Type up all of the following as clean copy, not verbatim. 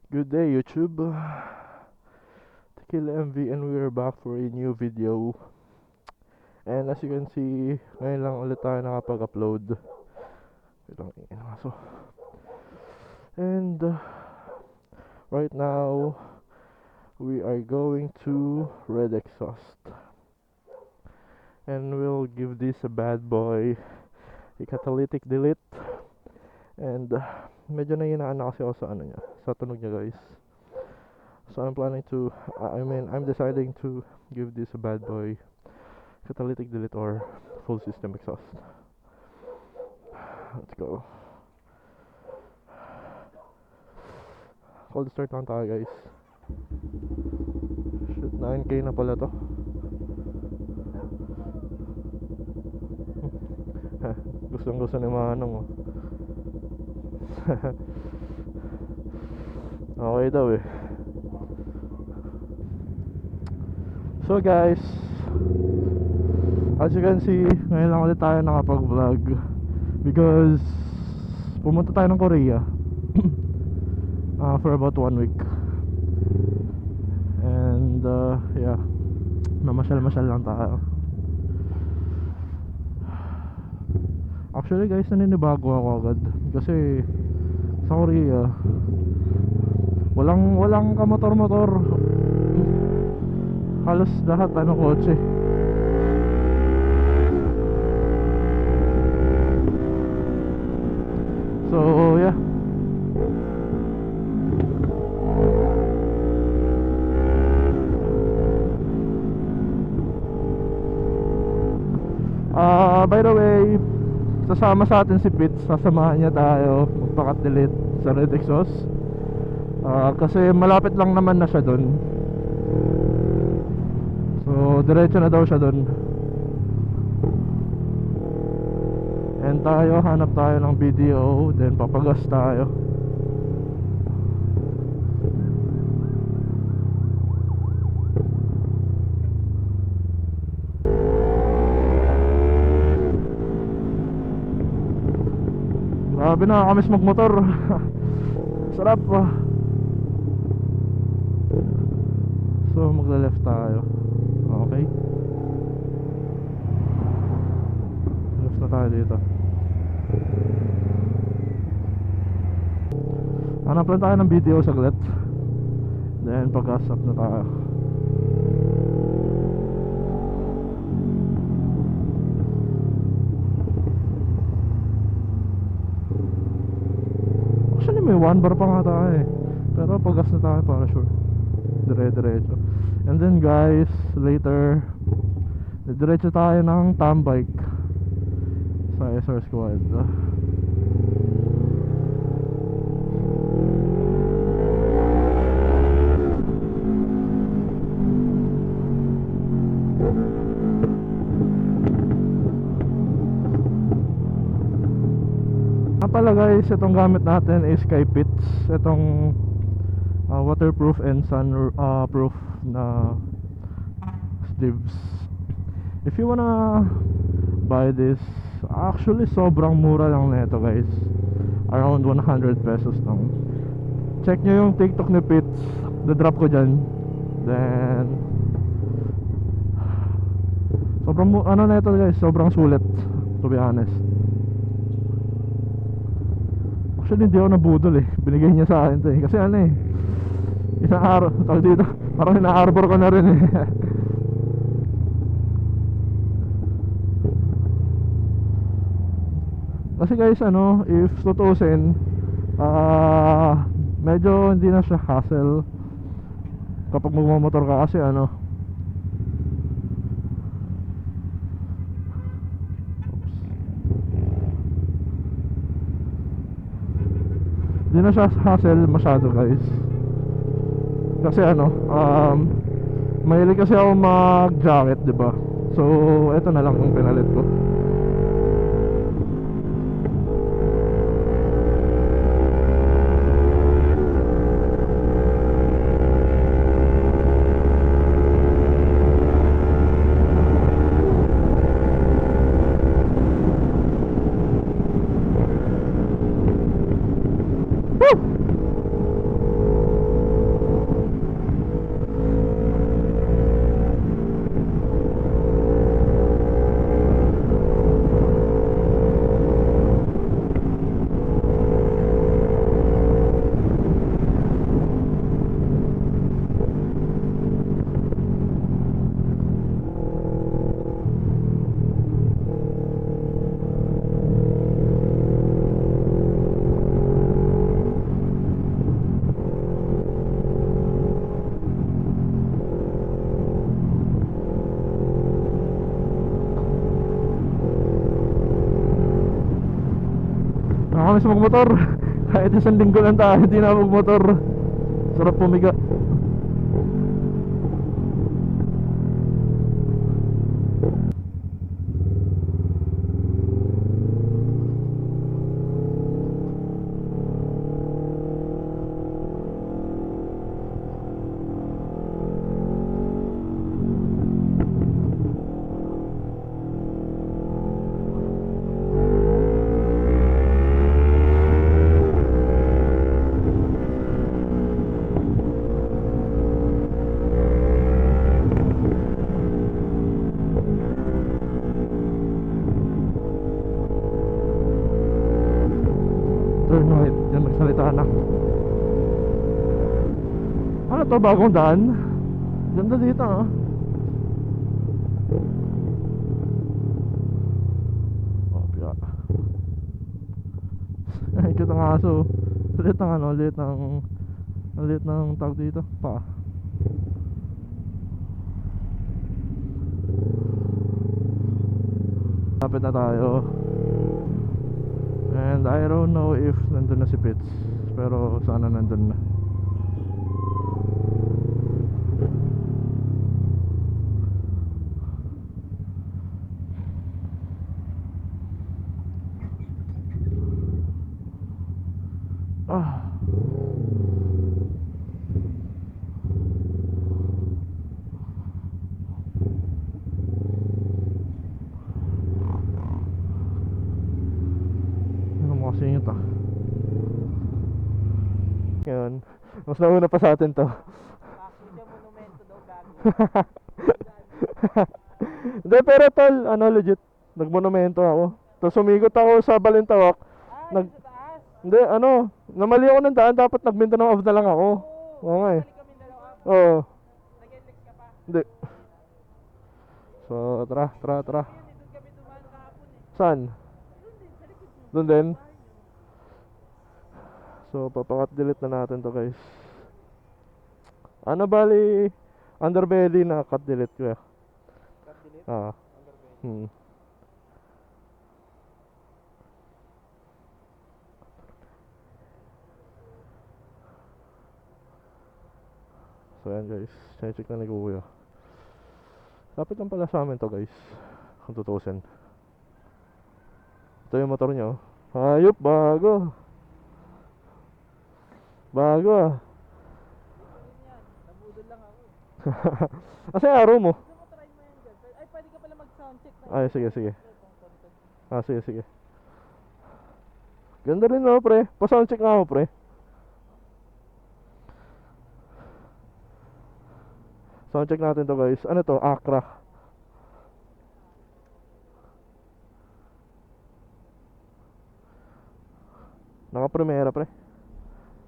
Good day, YouTube. Tequila MV, and we're back for a new video. And as you can see, ngayon lang ulit tayo nakapag-upload. Wait lang, ingin ang aso. And right now, we are going to Red Exhaust. And we'll give this a bad boy a catalytic delete. And medyo nahinaan na kasi ako sa ano niya, sa tunog niya, guys. So I'm planning to, I'm deciding to give this a bad boy catalytic delete or full system exhaust. Let's go. Cold start lang tayo, guys. Shit, 9k na pala to. Gustong gusto ni Manong, oh. Okay daw eh. So guys, as you can see, ngayon lang ulit tayo nakapag-vlog because pumunta tayo ng Korea for about 1 week. And yeah, namasyal-masyal lang tayo. Actually guys, naninibago ako agad kasi sa Korea walang kamotor-motor. Halos lahat kotse. So yeah, by the way, sasama sa atin si Pitts. Sasamahan niya tayo magpakat delete sa Red Exhaust, kasi malapit lang naman na siya dun. So diretso na daw siya dun. And tayo, hanap tayo ng BDO, then papagas tayo. Grabe, nakakamiss magmotor. Sarap pa. So magla-left tayo. Okay, left na tayo dito. Hanap lang tayo ng video saglit, then pag-gas up na tayo. Actually may 1 bar pa nga tayo eh, pero pag-gas na tayo para sure. Dire-diretso. And then guys, later diretso tayo ng Tambike sa SR Squad. Pala guys, itong gamit natin is kay Pitts. Itong waterproof and sun proof na sleeves. If you wanna buy this, actually sobrang mura lang nito guys, around 100 pesos lang. Check nyo yung TikTok ni Pitts, the-drop ko dyan. Then sobrang ano nito guys, sobrang sulit, to be honest. Actually hindi ako nabudol eh, binigay niya sa akin to eh. Kasi ano eh, isang araw, tawag dito, parang ina-arbor ko na rin eh. Kasi guys ano, if tutusin, medyo hindi na siya hassle kapag magmamotor ka. Kasi ano, hindi na siya hassle masyado guys. Kasi ano, mahilig kasi ako mag-jacket, diba? So eto na lang yung pinalit ko. Nakakamiss magmotor. Kahit isang linggo lang tayo hindi na magmotor. Sarap pumiga. Turn right, yan nagsalita na. Ano to, bagong daan? Ganda dito ah. Oh, piya. Ay, cute ang aso. Liit ng ano, liit ng tag dito pa. Lapit na tayo. And I don't know if nandun na si Pitts, pero sana nandun na. Ah. Singit ah. Ngayon, mas nauna pa sa atin to. Monumento daw gago. Hindi, pero tol, ano legit, nagmonumento ako. Tapos sumigot ako sa Balintawak. Ay, sa taas. Hindi, ano, namali ako ng daan, dapat nag-Mindanao off na lang ako. Oo nga eh. Balik kami dalawa. Oo. Nag-index ka pa. Hindi. So, tara. Doon kami dumaan kahapon eh. Saan? Doon din, sa likod mo. Doon din? So, papakat-delete na natin to guys. Ano bali, underbelly na cut-delete ko ya. Cut delete? Ah. Underbelly. So yan guys, check na ni Kuya. Lapit lang pala sa amin to guys, kung tutusin. Ito yung motor nyo. Hayop, bago. Bago ah. Nabudol lang ako. Asa yung araw mo? Gusto mo try mo yan dyan? Ay, pwede ka pala mag-soundcheck na. Ay, sige. Ah, sige. Ganda rin no, pre. Pa-soundcheck nga ako, pre. Soundcheck natin to guys. Ano to? Acra. Naka-primera, pre.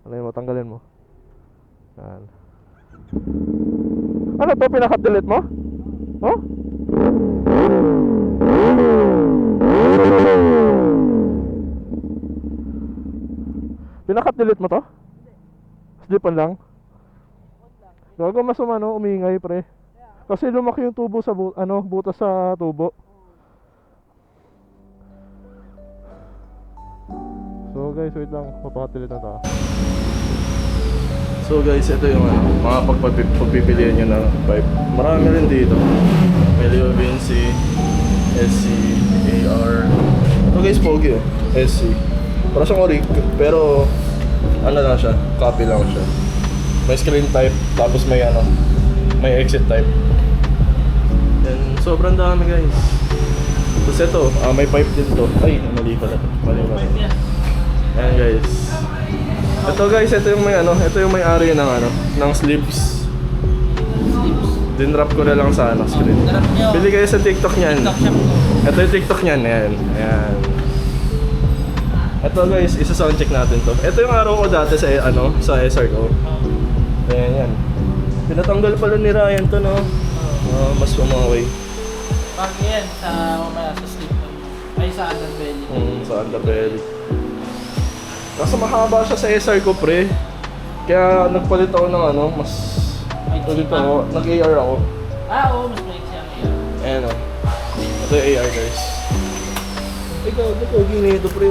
Ano yun mo? Tanggalin mo. Yan. Ano to? Pinakat-delete mo? Oh? Pinakat-delete mo to? Slipan lang? Gago mas umingay pre. Kasi lumaki yung tubo sa butas sa tubo. So guys, wait lang, papakatilit na to. So guys, ito yung mga pagpipilian nyo na pipe. Marami rin dito. May Leo Vinci, SC, AR. Ito guys, pogi oh. SC. Para siyang orig, pero ano lang siya, copy lang siya. May screen type, tapos may may exit type. Yan, sobrang dami guys. Tapos ito, may pipe din to. Ay, mali pala. Ayan guys. Ito guys, ito yung may ari ng sleeves. Dinrap ko na lang sa screen. Bili kayo sa TikTok niyan. Ito yung TikTok niyan, ayan. Ito guys, isa-soundcheck natin to. Ito yung araw ko dati sa sa SR ko. Ayan yan. Pinatanggal pala ni Ryan to no. Mas umaway. Pag yan, mamaya sa sleep. Ay, sa underbelly. Sa underbelly. Kasi mahaba siya sa SR ko pre. Kaya nagpalit ako ng mas ulit ako, nag-AR ako. Oo, mas maiksi ang AR. Ayan o. Ito yung AR guys. Ikaw, ginito pre.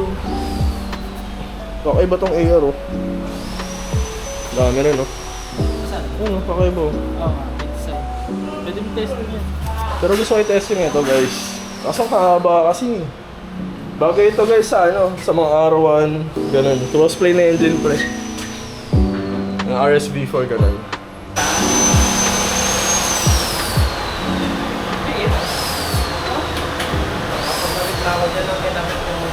Kakaiba tong AR oh. Dami rin oh. Saan? Ano, kakaiba oh. Oo nga, may design. Pwede mo testing yan. Pero gusto ko i-testing ito guys. Kaso kahaba kasi. Bagay ito guys sa ano, sa mga R1, ganun. Crossplay na engine pre. Ng RSV4 ganun. Kapag na ako dyan lang, ginamit yung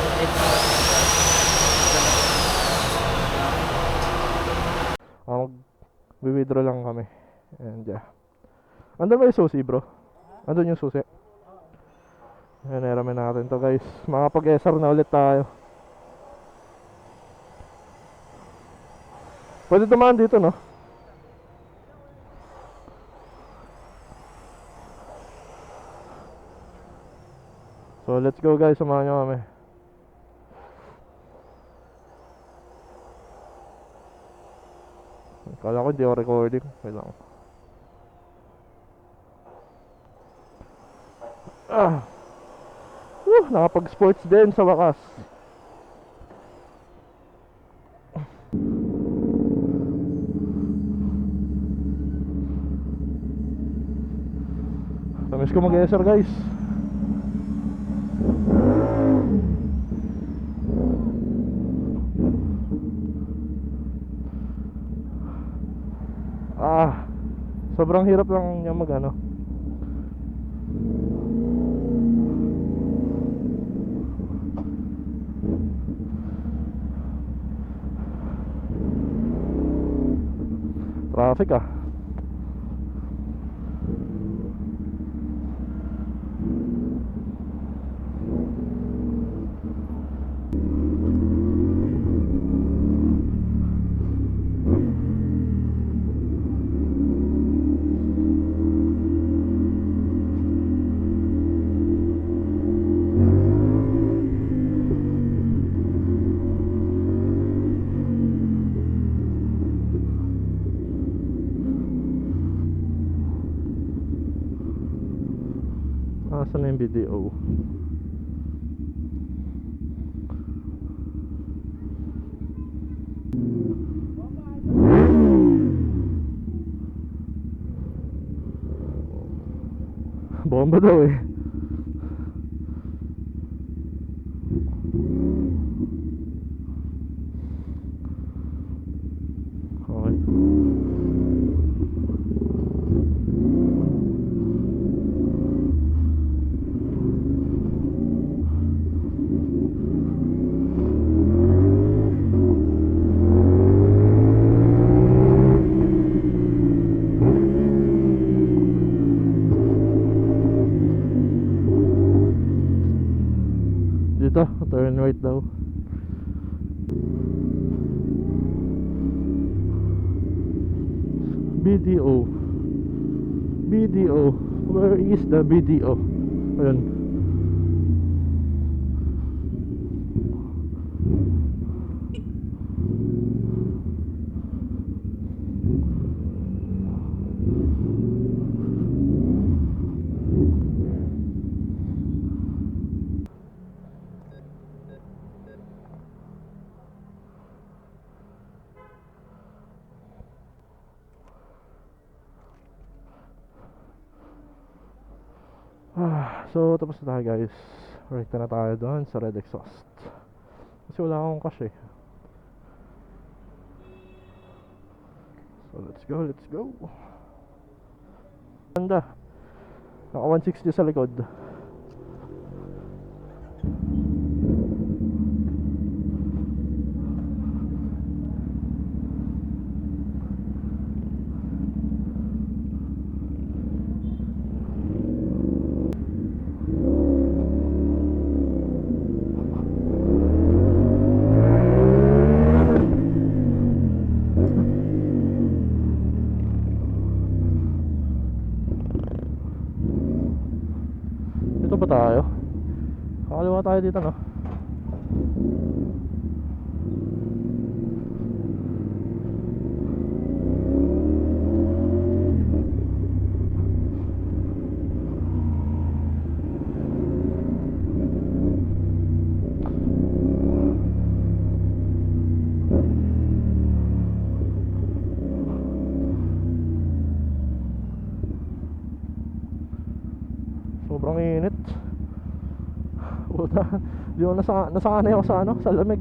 Mag-withdraw lang kami. And yeah. Andun ba yung susi bro? Andun yung susi. Ayan, naramin natin to guys. Makapag-SR na ulit tayo. Pwede dumaan dito no? So let's go guys, samahan nyo kami. Kala ko hindi ako recording. Wait lang. Nakapag-sports din sa wakas. Tamis ko mag-SR guys. Sobrang hirap lang niya mag-ano. Traffic ah. Asan na yung video? Bomba daw eh. Okay. Dito, turn right daw. BDO. BDO. Where is the BDO? Ayun. So tapos na tayo guys. Right na tayo doon sa red exhaust. Kasi wala akong cash eh. So let's go, let's go. Ganda. Naka 160 sa likod. Dito ba tayo? Kakaliwa tayo dito no? init. Puta, di ako nasanay ako sa ano, sa lamig.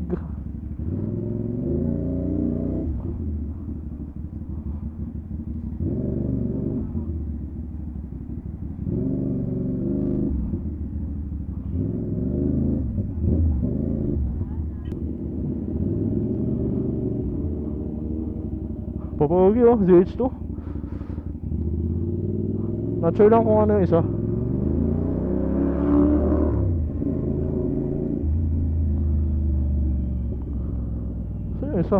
Papogi oh, ZH2. Not sure lang kung ano yung isa. Saan yung isa?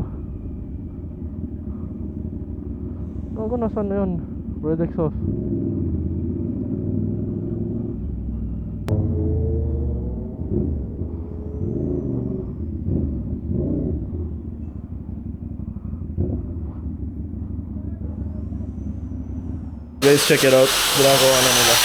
Gago, nasaan na yun? Red exhaust. Guys, check it out. Bilang ko ano nila.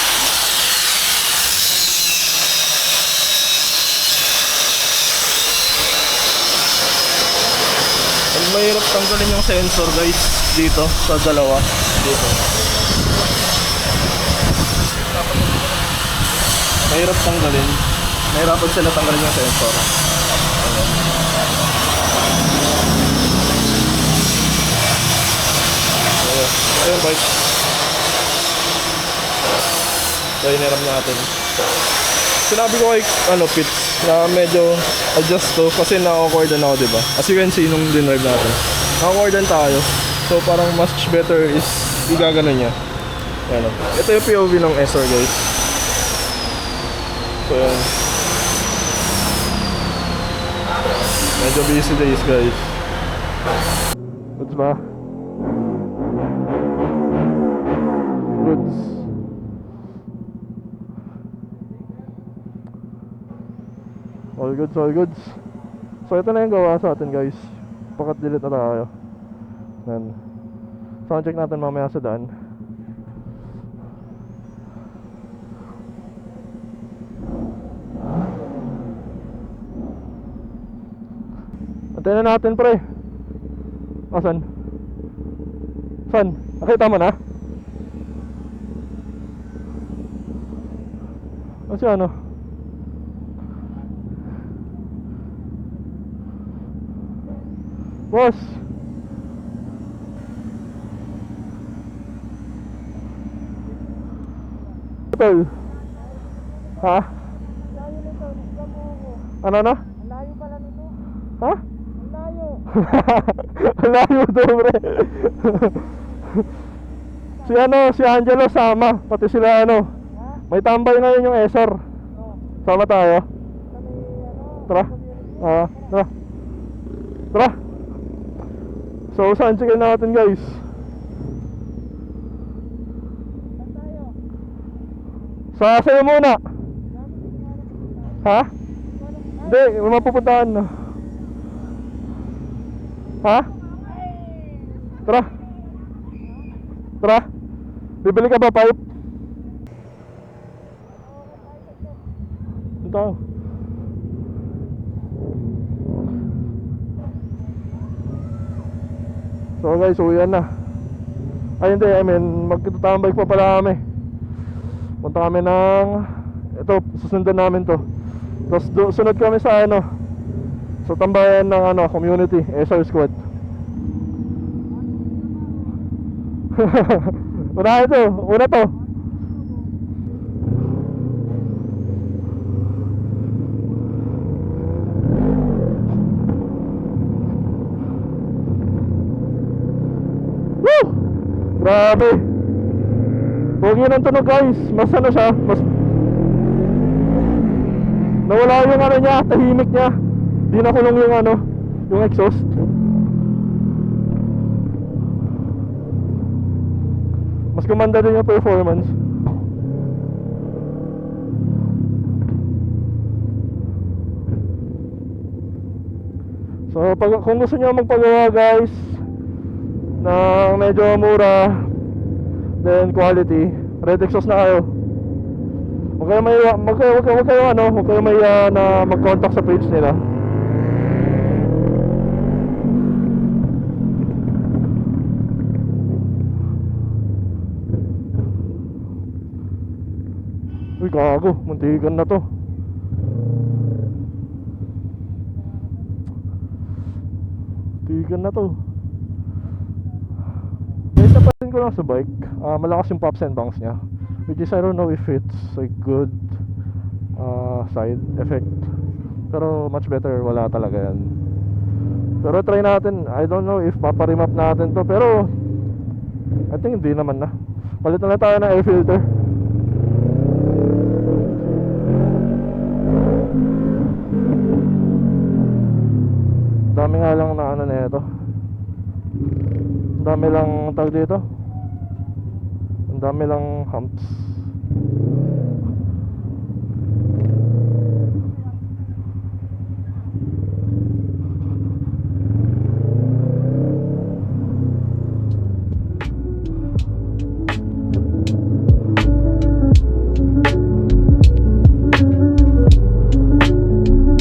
Ang mahirap tanggalin yung sensor guys dito sa dalawa. Dito. Mahirap tanggalin. Mahirapan sila tanggalin yung sensor. Ayan. Ayun bike. So hiniram natin. Sinabi ko kay Pete na medyo adjust to kasi na-awkward ako, diba? As you can see nung dinrive natin, na-awkward tayo. So parang much better is igagano niya. Ayan o. Ito yung POV ng SR guys. So yan. Medyo busy days guys. Goods ba? Goods. All goods, all goods. So ito na yung gawa sa atin guys. Pakat delete na tayo. Yan. Sound check natin mamaya sa daan. Antayin na natin pre. Asan? Saan? Nakita mo na? Kasi ano? Boss! Hotel? Ha? Layo nito, nagkamo ako. Ano na? Ang layo pala nito. Ha? Ang layo. Ang layo to pre. Si Angelo sama. Pati sila ano. Ha? May tambay ngayon yung SR. Oh, Sama tayo. kami Tara. community. Tara. Tara. So saan checkin natin guys? Saan tayo? Sa sa'yo muna. Ha? Hindi, may mapupuntahan na. Ha? Tara. Tara. Bibili ka ba pipe? Ito. So guys, uwian na. Ay hindi, magtatambay pa pala kami. Punta kami ng ito, susundan namin to. Tapos sunod kami sa ano, sa tambayan ng ano, community, SR Squad. Una ito, una to. Woo! Grabe. Pogi ng tunog guys. Mas ano siya, mas nawala yung ano niya, tahimik niya. Di nakulong yung ano, yung exhaust. Mas gumanda din yung performance. So kung gusto niyo magpagawa guys ng medyo mura then quality, red exhaust na kayo. Huwag kayo may na mag-contact sa page nila. Uy, Gago, muntikan na to. Muntikan na to. Guys, napansin ko lang sa bike, malakas yung pops and bangs niya, which is I don't know if it's a good side effect, pero much better wala talaga yan. Pero try natin. I don't know if paparimap natin to, pero I think hindi naman na. Palitan na tayo ng air filter. Dami nga lang na ano na ito. Dami lang tawag dito. Ang dami lang humps.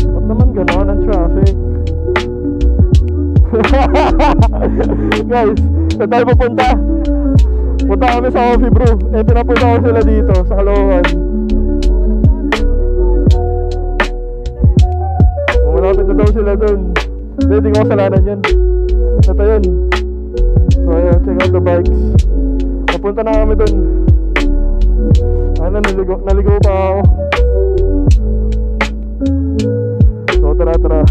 Ba't naman ganon ang traffic? Guys, saan tayo pupunta? Punta kami sa Coffee Brew. Eh, pinapunta ko sila dito sa Caloocan. Malapit na daw sila dun. Hindi ko kasalanan yan. Ito yun. So ayan, check out the bikes. Papunta na kami dun. Ano, naligo pa ako. So tara.